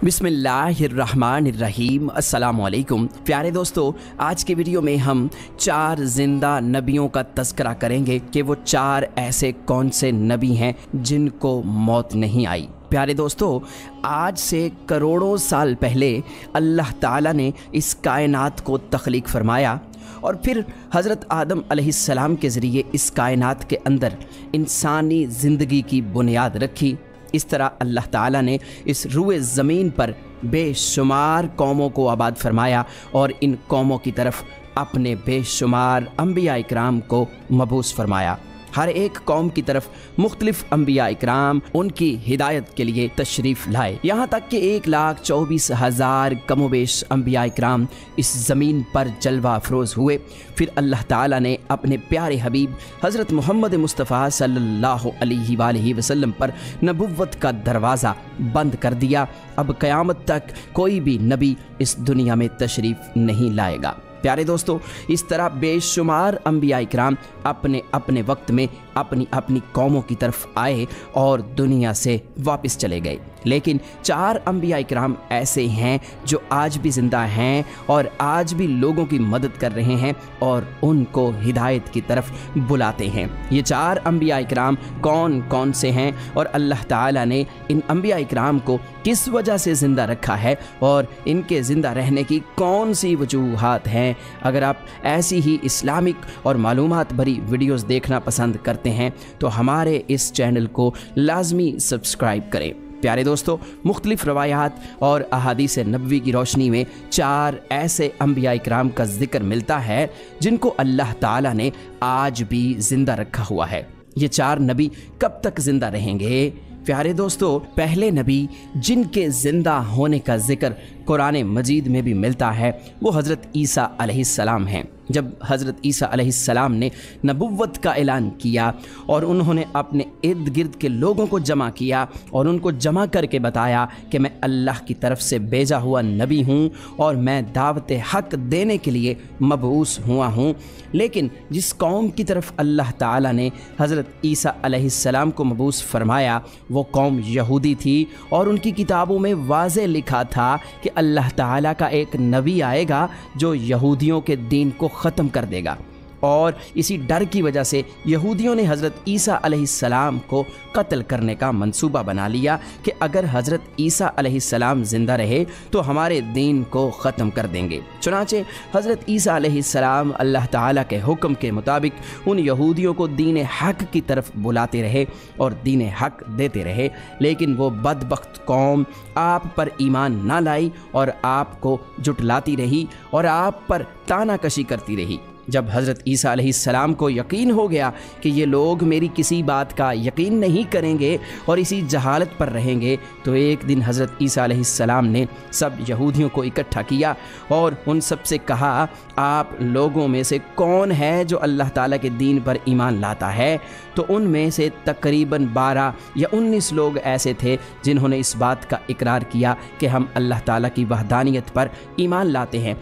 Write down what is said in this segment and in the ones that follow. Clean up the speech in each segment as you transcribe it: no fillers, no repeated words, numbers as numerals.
बिस्मिल्लाहिर्रहमानिर्रहीम। अस्सलामुअलैकुम प्यारे दोस्तों, आज के वीडियो में हम 4 ज़िंदा नबियों का तज़किरा करेंगे कि वो 4 ऐसे कौन से नबी हैं जिनको मौत नहीं आई। प्यारे दोस्तों, आज से करोड़ों साल पहले अल्लाह ताला ने इस कायनात को तख्लीक फरमाया और फिर हज़रत आदम अलैहिस्सलाम के ज़रिए इस कायनात के अंदर इंसानी ज़िंदगी की बुनियाद रखी। इस तरह अल्लाह ताला ने इस रुए ज़मीन पर बेशुमार कौमों को आबाद फरमाया और इन कौमों की तरफ अपने बेशुमार अंबिया इकराम को मबूस फरमाया। हर एक कौम की तरफ मुख्तलिफ अंबिया इकराम उनकी हिदायत के लिए तशरीफ़ लाए, यहाँ तक कि 1,24,000 कमोबेश अंबिया इकराम इस ज़मीन पर जलवा अफरोज़ हुए। फिर अल्लाह ताला ने अपने प्यारे हबीब हज़रत मोहम्मद मुस्तफ़ा सल्लल्लाहु अलैहि वसल्लम पर नबुव्वत का दरवाज़ा बंद कर दिया। अब क़यामत तक कोई भी नबी इस दुनिया में तशरीफ़ नहीं लाएगा। प्यारे दोस्तों, इस तरह बेशुमार अंबिया इकराम अपने अपने वक्त में अपनी अपनी कौमों की तरफ आए और दुनिया से वापस चले गए। लेकिन 4 अंबिया इकराम ऐसे हैं जो आज भी ज़िंदा हैं और आज भी लोगों की मदद कर रहे हैं और उनको हिदायत की तरफ बुलाते हैं। ये 4 अंबिया इकराम कौन कौन से हैं और अल्लाह ताला ने इन अंबिया इकराम को किस वजह से ज़िंदा रखा है और इनके ज़िंदा रहने की कौन सी वजूहात हैं। अगर आप ऐसी ही इस्लामिक और मालूमात भरी वीडियोज़ देखना पसंद करते हैं तो हमारे इस चैनल को लाजमी सब्सक्राइब करें। प्यारे दोस्तों, मुख्तलिफ रवायात और अहादीस नबवी की रोशनी में 4 ऐसे अंबिया इकराम का जिक्र मिलता है जिनको अल्लाह ताला ने आज भी ज़िंदा रखा हुआ है। ये 4 नबी कब तक ज़िंदा रहेंगे? प्यारे दोस्तों, पहले नबी जिनके ज़िंदा होने का जिक्र कुरान मजीद में भी मिलता है वो हज़रत ईसा अलैहिस्सलाम हैं। जब हज़रत ईसा अलैहिस्सलाम ने नबुव्वत का ऐलान किया और उन्होंने अपने इर्द गिर्द के लोगों को जमा किया और उनको जमा करके बताया कि मैं अल्लाह की तरफ से भेजा हुआ नबी हूँ और मैं दावत हक़ देने के लिए मबऊस हुआ हूँ। लेकिन जिस कौम की तरफ अल्लाह ताला ने हज़रत ईसा अलैहिस्सलाम को मबऊस फरमाया वो कौम यहूदी थी और उनकी किताबों में वाज़े लिखा था कि अल्लाह ताला का एक नबी आएगा जो यहूदियों के दीन को ख़त्म कर देगा। और इसी डर की वजह से यहूदियों ने हज़रत ईसा अलैहिस्सलाम को कत्ल करने का मंसूबा बना लिया कि अगर हज़रत ईसा अलैहिस्सलाम ज़िंदा रहे तो हमारे दीन को ख़त्म कर देंगे। चुनांचे हज़रत ईसा अलैहिस्सलाम अल्लाह ताला के हुक्म के मुताबिक उन यहूदियों को दीन हक़ की तरफ बुलाते रहे और दीन हक़ देते रहे। लेकिन वो बदबख्त कौम आप पर ईमान ना लाई और आपको जुटलाती रही और आप पर तानाकशी करती रही। जब हज़रत ईसा अलैहिस्सलाम को यकीन हो गया कि ये लोग मेरी किसी बात का यकीन नहीं करेंगे और इसी जहालत पर रहेंगे, तो एक दिन हज़रत ईसा अलैहिस्सलाम ने सब यहूदियों को इकट्ठा किया और उन सब से कहा, आप लोगों में से कौन है जो अल्लाह ताला के दीन पर ईमान लाता है? तो उनमें से तकरीबन 12 या 19 लोग ऐसे थे जिन्होंने इस बात का इकरार किया कि हम अल्लाह ताला की वहदानियत पर ईमान लाते हैं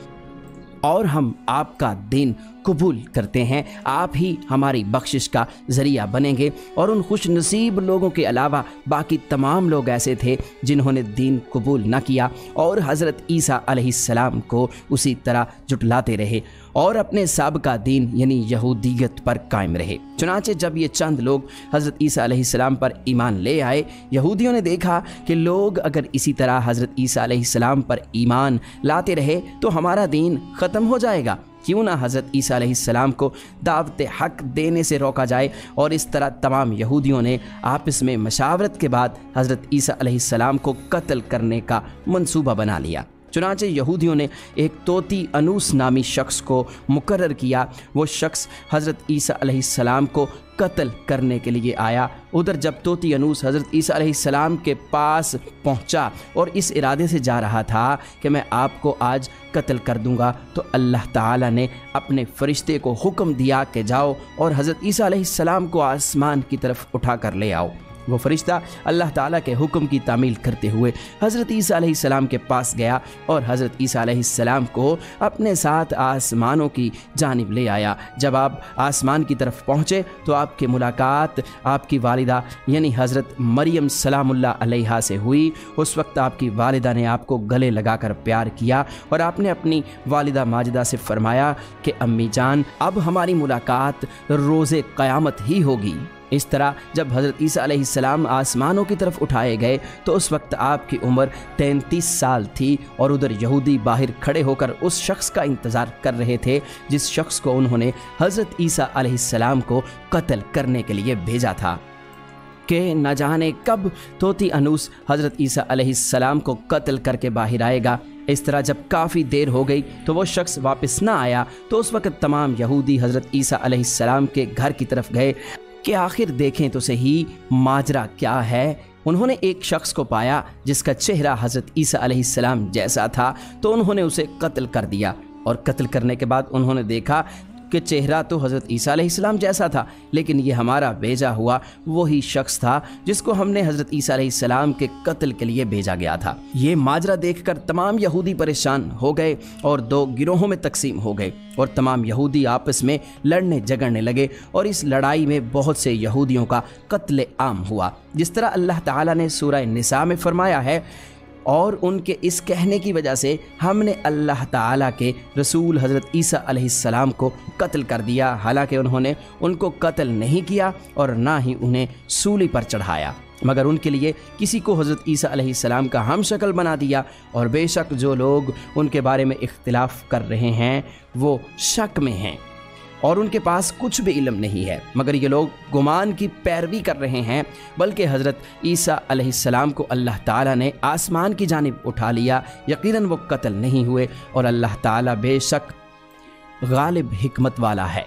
और हम आपका दीन कबूल करते हैं। आप ही हमारी बख्शिश का ज़रिया बनेंगे। और उन खुश नसीब लोगों के अलावा बाकी तमाम लोग ऐसे थे जिन्होंने दीन कबूल न किया और हज़रत ईसा अलैहिस्सलाम को उसी तरह जुटलाते रहे और अपने साबिका दीन यानी यहूदियत पर कायम रहे। चुनांचे जब ये चंद लोग हज़रत ईसा अलैहिस्सलाम पर ईमान ले आए, यहूदियों ने देखा कि लोग अगर इसी तरह हज़रत ईसा अलैहिस्सलाम पर ईमान लाते रहे तो हमारा दीन ख़त्म हो जाएगा। क्यों ना हज़रत ईसा अलैहिस्सलाम को दावत हक़ देने से रोका जाए। और इस तरह तमाम यहूदियों ने आपस में मशावरत के बाद हज़रत ईसा अलैहिस्सलाम को कत्ल करने का मंसूबा बना लिया। चुनांचे यहूदियों ने एक तोती अनूस नामी शख्स को मुकर्रर किया। वो शख्स हज़रत ईसा अलैहिस्सलाम को कत्ल करने के लिए आया। उधर जब तोती अनूस हज़रत ईसा अलैहिस्सलाम के पास पहुंचा और इस इरादे से जा रहा था कि मैं आपको आज कत्ल कर दूंगा, तो अल्लाह ताला ने अपने फ़रिश्ते को हुक्म दिया कि जाओ और हज़रत ईसा अलैहिस्सलाम को आसमान की तरफ उठा कर ले आओ। वो फरिश्ता अल्लाह ताला के हुक्म की तामील करते हुए हज़रत ईसा अलैहिस्सलाम के पास गया और हज़रत ईसा अलैहिस्सलाम को अपने साथ आसमानों की जानिब ले आया। जब आप आसमान की तरफ पहुँचे तो आपकी मुलाकात आपकी वालिदा यानी हज़रत मरियम सलामुल्लाह अलैहा से हुई। उस वक्त आपकी वालिदा ने आपको गले लगाकर प्यार किया और आपने अपनी वालिदा माजिदा से फरमाया कि अम्मी जान, अब हमारी मुलाकात रोज़े क़यामत ही होगी। इस तरह जब हज़रत ईसा अलैहिस्सलाम आसमानों की तरफ उठाए गए तो उस वक्त आपकी उम्र 33 साल थी और उधर यहूदी बाहर खड़े होकर उस शख्स का इंतज़ार कर रहे थे जिस शख्स को उन्होंने हज़रत ईसा अलैहिस्सलाम को कत्ल करने के लिए भेजा था कि न जाने कब तोती अनूस हज़रत ईसा अलैहिस्सलाम को कत्ल करके बाहर आएगा। इस तरह जब काफ़ी देर हो गई तो वो शख्स वापस ना आया तो उस वक्त तमाम यहूदी हज़रत ईसा अलैहिस्सलाम के घर की तरफ गए कि आखिर देखें तो सही माजरा क्या है। उन्होंने एक शख्स को पाया जिसका चेहरा हज़रत ईसा अलैहिस्सलाम जैसा था तो उन्होंने उसे कत्ल कर दिया और कत्ल करने के बाद उन्होंने देखा कि चेहरा तो हज़रत ईसा अलैहिस्सलाम जैसा था, लेकिन ये हमारा भेजा हुआ वही शख्स था जिसको हमने हज़रत ईसा अलैहिस्सलाम के कत्ल के लिए भेजा गया था। ये माजरा देखकर तमाम यहूदी परेशान हो गए और दो गिरोहों में तकसीम हो गए और तमाम यहूदी आपस में लड़ने झगड़ने लगे और इस लड़ाई में बहुत से यहूदियों का कत्ले आम हुआ। जिस तरह अल्लाह ताला ने सूरह निसा में फरमाया है, और उनके इस कहने की वजह से हमने अल्लाह ताला के रसूल हज़रत ईसा अलैहिस्सलाम को कत्ल कर दिया, हालांकि उन्होंने उनको कत्ल नहीं किया और ना ही उन्हें सूली पर चढ़ाया, मगर उनके लिए किसी को हज़रत ईसा अलैहिस्सलाम का हम शक्ल बना दिया। और बेशक जो लोग उनके बारे में इख्तिलाफ़ कर रहे हैं वो शक में हैं और उनके पास कुछ भी इल्म नहीं है, मगर ये लोग गुमान की पैरवी कर रहे हैं। बल्कि हज़रत ईसा अलैहिस्सलाम को अल्लाह ताला ने आसमान की जानिब उठा लिया, यकीनन वो कत्ल नहीं हुए और अल्लाह ताला बेशक गालिब हिकमत वाला है।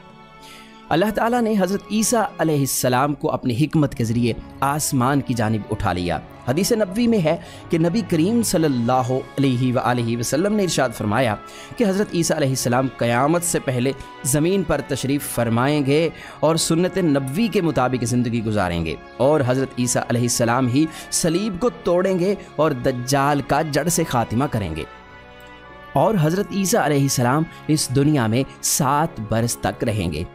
अल्लाह ताला ने हज़रत ईसा अलैहिस्सलाम को अपनी हिकमत के ज़रिए आसमान की जानिब उठा लिया। हदीस नबवी में है कि नबी करीम सल्लल्लाहु अलैहि वसल्लम ने इरशाद फरमाया कि हज़रत ईसा अलैहिस्सलाम क़यामत से पहले ज़मीन पर तशरीफ़ फरमाएंगे और सुन्नत नबवी के मुताबिक ज़िंदगी गुजारेंगे और हज़रत ईसा अलैहिस्सलाम ही सलीब को तोड़ेंगे और दज्जाल का जड़ से ख़ातिमा करेंगे और हज़रत ईसा अलैहिस्सलाम इस दुनिया में 7 बरस तक रहेंगे।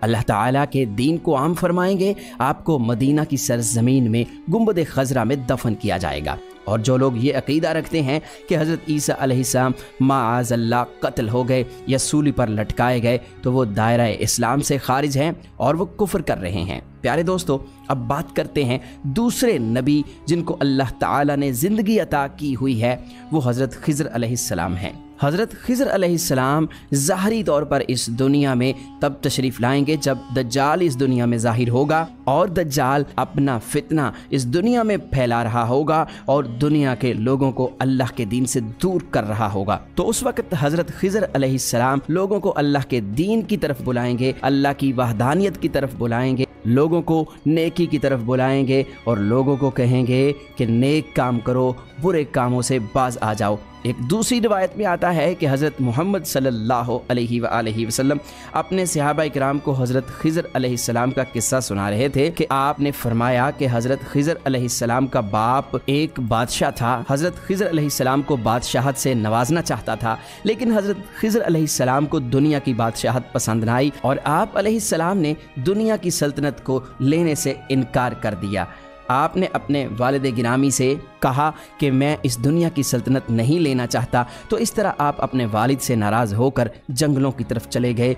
अल्लाह ताला के दीन को आम फरमाएंगे। आपको मदीना की सरजमीन में गुंबद खज़रा में दफन किया जाएगा। और जो लोग ये अक़ीदा रखते हैं कि हज़रत ईसा अलैहिस्सलाम माअज़ल्लाह कत्ल हो गए या सूली पर लटकाए गए तो वो दायरा इस्लाम से खारिज हैं और वो कुफ्र कर रहे हैं। प्यारे दोस्तों, अब बात करते हैं दूसरे नबी जिनको अल्लाह ताला ने ज़िंदगी अता की हुई है, वो हज़रत ख़िज़र अलैहिस्सलाम हैं। हज़रत ख़िज़र अलैहिस्सलाम ज़ाहरी तौर पर इस दुनिया में तब तशरीफ़ लाएंगे जब दज्जाल इस दुनिया में ज़ाहिर होगा और दज्जाल अपना फितना इस दुनिया में फैला रहा होगा और दुनिया के लोगों को अल्लाह के दीन से दूर कर रहा होगा। तो उस वक्त हज़रत ख़िज़र अलैहिस्सलाम लोगों को अल्लाह के दीन की तरफ बुलाएंगे, अल्लाह की वहदानियत की तरफ बुलाएंगे, लोगों को नेकी की तरफ बुलाएंगे और लोगों को कहेंगे कि नेक काम करो, बुरे कामों से बाज आ जाओ। एक दूसरी रिवायत में आता है कि हज़रत मोहम्मद सल्लल्लाहु अलैहि वसल्लम अपने सहाबा किराम को हज़रत ख़िज़र अलैहिस्सलाम का किस्सा सुना रहे थे कि आपने फरमाया कि हज़रत ख़िज़र अलैहिस्सलाम का बाप एक बादशाह था। हज़रत ख़िज़र अलैहिस्सलाम को बादशाहत से नवाजना चाहता था, लेकिन हज़रत ख़िज़र अलैहिस्सलाम को दुनिया की बादशाहत पसंद न आई और आप अलैहिस्सलाम ने दुनिया की सल्तनत को लेने से इनकार कर दिया। आपने अपने वालिद गिरामी से कहा कि मैं इस दुनिया की सल्तनत नहीं लेना चाहता, तो इस तरह आप अपने वालिद से नाराज़ होकर जंगलों की तरफ चले गए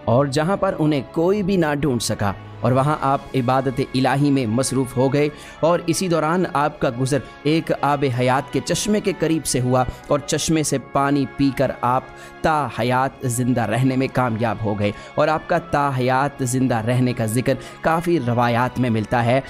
और जहाँ पर उन्हें कोई भी ना ढूंढ सका और वहाँ आप इबादत इलाही में मसरूफ़ हो गए। और इसी दौरान आपका गुज़र एक आब हयात के चश्मे के करीब से हुआ और चश्मे से पानी पीकर आप ता हयात ज़िंदा रहने में कामयाब हो गए। और आपका ता हयात ज़िंदा रहने का ज़िक्र काफ़ी रवायात में मिलता है।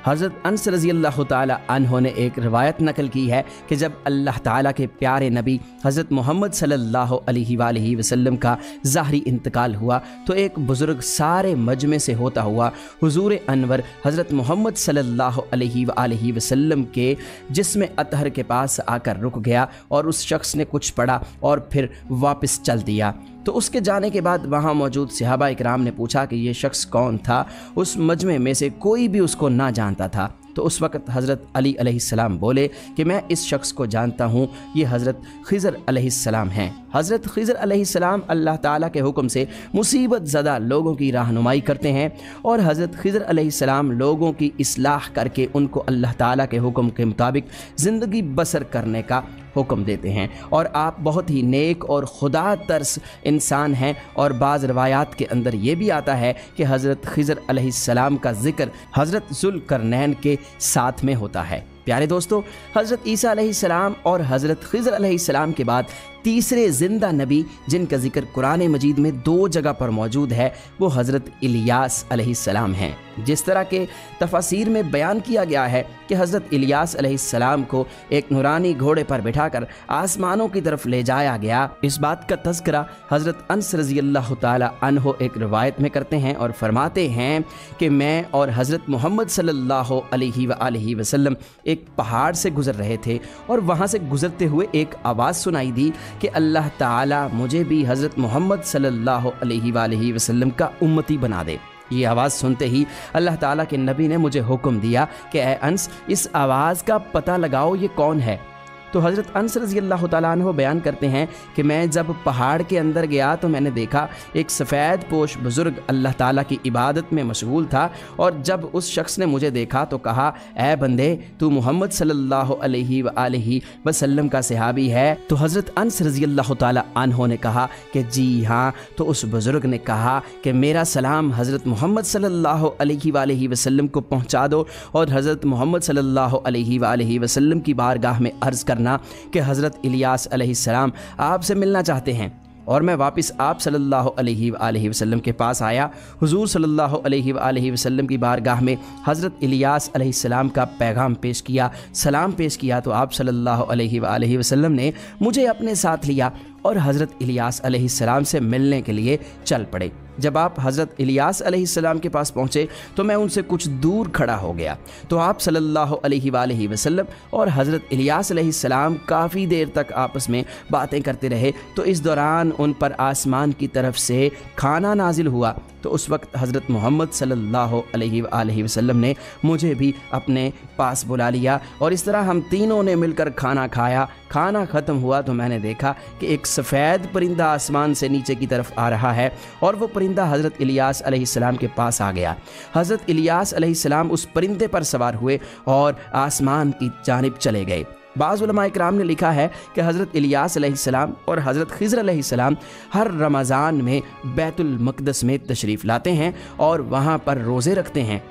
हज़रत अनस रज़ियल्लाहु ताला अन्हो ने एक रिवायत नकल की है कि जब अल्लाह ताला के प्यारे नबी हज़रत मोहम्मद सल्लल्लाहु अलैहि वसल्लम का ज़ाहरी इंतकाल हुआ तो एक बुज़ुर्ग सारे मजमे से होता हुआ हुज़ूर अनवर हज़रत मोहम्मद सल्लल्लाहु अलैहि वसल्लम के जिस्म अतहर के पास आकर रुक गया और उस शख्स ने कुछ पढ़ा और फिर वापस चल दिया। तो उसके जाने के बाद वहाँ मौजूद सहाबा इकराम ने पूछा कि ये शख्स कौन था। उस मजमे में से कोई भी उसको ना जानता था। तो उस वक़्त हज़रत अली अलैहिस्सलाम बोले कि मैं इस शख्स को जानता हूँ, ये हज़रत खिज़र अलैहिस्सलाम हैं। हज़रत खिज़र अलैहिस्सलाम अल्लाह ताला के हुक्म से मुसीबत ज़दा लोगों की रहनुमाई करते हैं और हज़रत खिज़र अलैहिस्सलाम लोगों की इस्लाह करके उनको अल्लाह ताला के हुक्म के मुताबिक ज़िंदगी बसर करने का हुक्म देते हैं। और आप बहुत ही नेक और खुदा तरस इंसान हैं। और बाज़ रवायात के अंदर ये भी आता है कि हज़रत खिज़र अलैहिस्सलाम का ज़िक्र हज़रत ज़ुल्करनैन के साथ में होता है। प्यारे दोस्तों, हज़रत ईसा अलैहिस्सलाम और हज़रत खिज़र अलैहिस्सलाम के बाद तीसरे ज़िंदा नबी जिनका ज़िक्र कुरान मजीद में 2 जगह पर मौजूद है वो हज़रत इलियास अलैहिस्सलाम हैं। जिस तरह के तफसीर में बयान किया गया है कि हज़रत इलियास अलैहिस्सलाम को एक नूरानी घोड़े पर बिठाकर आसमानों की तरफ ले जाया गया। इस बात का तज़किरा हज़रत अनस रज़ियल्लाहु ताला अन्हु एक रिवायत में करते हैं और फरमाते हैं कि मैं और हज़रत मोहम्मद सल्लल्लाहु अलैहि वसल्लम एक पहाड़ से गुज़र रहे थे और वहाँ से गुज़रते हुए एक आवाज़ सुनाई दी कि अल्लाह ताला मुझे भी हज़रत मोहम्मद सल्लल्लाहु अलैहि वसल्लम का उम्मती बना दे। ये आवाज़ सुनते ही अल्लाह ताला के नबी ने मुझे हुक्म दिया कि ए अंस, इस आवाज़ का पता लगाओ ये कौन है। तो हज़रत अनस रज़ियल्लाहु ताला अन्हु बयान करते हैं कि मैं जब पहाड़ के अंदर गया तो मैंने देखा एक सफ़ेद पोश बुज़ुर्ग अल्लाह ताला की इबादत में मशगूल था। और जब उस शख्स ने मुझे देखा तो कहा, ए बंदे, तू मोहम्मद सल्लल्लाहु अलैहि वसल्लम का सहाबी है। तो हज़रत अनस रज़ियल्लाहु ताला अन्हु ने कहा कि जी हाँ। तो उस बुज़ुर्ग ने कहा कि मेरा सलाम हज़रत मोहम्मद सल्लल्लाहु अलैहि वसल्लम को पहुँचा दो और हज़रत मोहम्मद सल्लल्लाहु अलैहि वसल्लम की बारगाह में अर्ज़ करना कि हज़रत इलियास अलैहिस्सलाम आपसे मिलना चाहते हैं। और मैं वापस आप सल्लल्लाहु अलैहि वसल्लम के पास आया। हुजूर सल्लल्लाहु अलैहि वसल्लम की बारगाह में हज़रत इलियास अलैहिस्सलाम का पैगाम पेश किया, सलाम पेश किया। तो आप सल्लल्लाहु अलैहि वसल्लम ने मुझे अपने साथ लिया और हज़रत इलियास अलैहिस्सलाम से मिलने के लिए चल पड़े। जब आप हज़रत इलियास अलैहिस्सलाम के पास पहुँचे तो मैं उनसे कुछ दूर खड़ा हो गया। तो आप सल्लल्लाहु अलैहि वसल्लम और हज़रत इलियास अलैहिस्सलाम काफ़ी देर तक आपस में बातें करते रहे। तो इस दौरान उन पर आसमान की तरफ से खाना नाजिल हुआ। तो उस वक्त हज़रत मोहम्मद सल्लल्लाहु अलैहि वसल्लम ने मुझे भी अपने पास बुला लिया और इस तरह हम तीनों ने मिलकर खाना खाया। खाना ख़त्म हुआ तो मैंने देखा कि एक सफ़ेद परिंदा आसमान से नीचे की तरफ आ रहा है और वो परिंदा हज़रत इलियास अलैहिस्सलाम के पास आ गया। हज़रत इलियास अलैहिस्सलाम उस परिंदे पर सवार हुए और आसमान की जानिब चले गए। बाज़ उलमा इकराम ने लिखा है कि हज़रत इलियास अलैहिस्सलाम और हज़रत खिज़र अलैहिस्सलाम हर रमज़ान में बैतुल मक़दस में तशरीफ़ लाते हैं और वहाँ पर रोज़े रखते हैं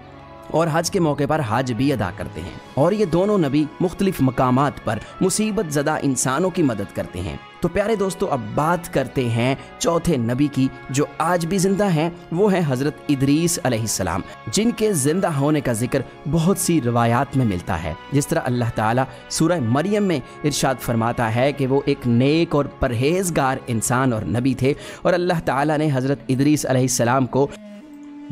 और हज के मौके पर हज भी अदा करते हैं। और ये दोनों नबी मुख्तलिफ मकामात पर मुसीबत ज़दा इंसानों की मदद करते हैं। तो प्यारे दोस्तों, अब बात करते हैं चौथे नबी की जो आज भी ज़िंदा हैं। वो हैं हज़रत इदरीस अलैहिस्सलाम, जिनके ज़िंदा होने का जिक्र बहुत सी रवायात में मिलता है। जिस तरह अल्लाह ताला सूरह मरियम में इरशाद फरमाता है कि वो एक नेक और परहेज़गार इंसान और नबी थे और अल्लाह ताला ने हज़रत इदरीस अलैहिस्सलाम को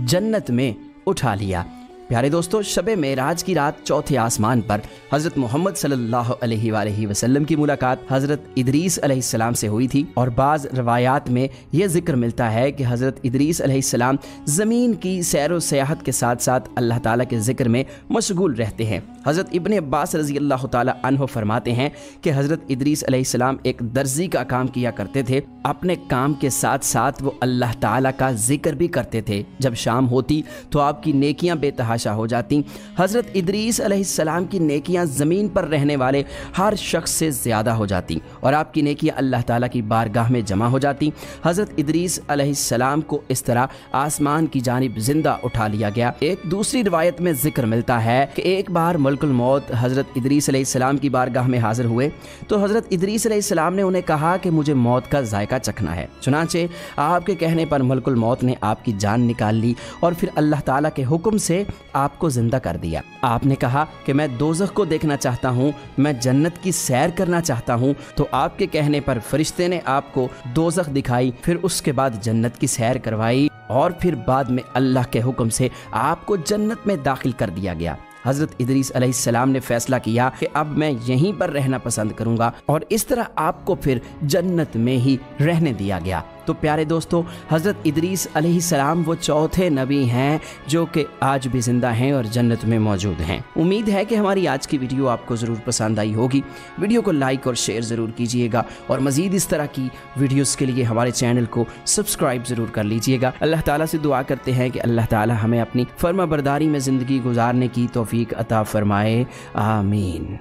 जन्नत में उठा लिया। प्यारे दोस्तों, शब मेराज की रात चौथे आसमान पर हज़रत मोहम्मद सल्लल्लाहु अलैहि वसल्लम की मुलाकात हज़रत इदरीस अलैहिस्सलाम से हुई थी। और बाज़ रवायात में यह जिक्र मिलता है कि हज़रत इदरीस अलैहिस्सलाम ज़मीन की सैर व सयाहत के साथ साथ अल्लाह ताला के ज़िक्र में मशगूल रहते हैं। हज़रत इब्ने अब्बास रज़ियल्लाहु ताला अन्हु फरमाते हैं कि हज़रत इदरीस अलैहिस्सलाम एक दर्जी का काम किया करते थे। अपने काम के साथ साथ वो अल्लाह ताला का जिक्र भी करते थे। जब शाम होती तो आपकी नेकियां बेतहाशा हो जाती। हज़रत इदरीस अलैहिस्सलाम की नेकियां ज़मीन पर रहने वाले हर शख्स से ज़्यादा हो जाती और आपकी नेकियां अल्लाह ताला की बारगाह में जमा हो जाती। हज़रत इदरीस अलैहिस्सलाम को इस तरह आसमान की जानिब ज़िंदा उठा लिया गया। एक दूसरी रिवायत में जिक्र मिलता है कि एक बार मलकुल मौत हज़रत इदरीस अलैहिस्सलाम की बारगाह में हाजिर हुए तो हज़रत इदरीस अलैहिस्सलाम ने उन्हें कहा कि मुझे मौत का जायका चखना है। चुनांचे आपके कहने पर मलकुल मौत ने आपकी जान निकाल ली और फिर अल्लाह ताला के हुक्म से आपको जिंदा कर दिया। आपने कहा कि मैं दोज़ख को देखना चाहता हूँ, मैं जन्नत की सैर करना चाहता हूँ। तो आपके कहने पर फरिश्ते ने आपको दोज़ख दिखाई, फिर उसके बाद जन्नत की सैर करवाई और फिर बाद में अल्लाह के हुक्म से आपको जन्नत में दाखिल कर दिया गया। हज़रत इदरीस अलैहिस्सलाम ने फैसला किया कि अब मैं यहीं पर रहना पसंद करूंगा और इस तरह आपको फिर जन्नत में ही रहने दिया गया। तो प्यारे दोस्तों, हज़रत इदरीस अलैहिस्सलाम वो चौथे नबी हैं जो कि आज भी ज़िंदा हैं और जन्नत में मौजूद हैं। उम्मीद है कि हमारी आज की वीडियो आपको ज़रूर पसंद आई होगी। वीडियो को लाइक और शेयर ज़रूर कीजिएगा और मज़ीद इस तरह की वीडियोस के लिए हमारे चैनल को सब्सक्राइब ज़रूर कर लीजिएगा। अल्लाह ताला से दुआ करते हैं कि अल्लाह ताला हमें अपनी फर्माबरदारी में ज़िंदगी गुजारने की तौफीक अता फरमाए। आमीन।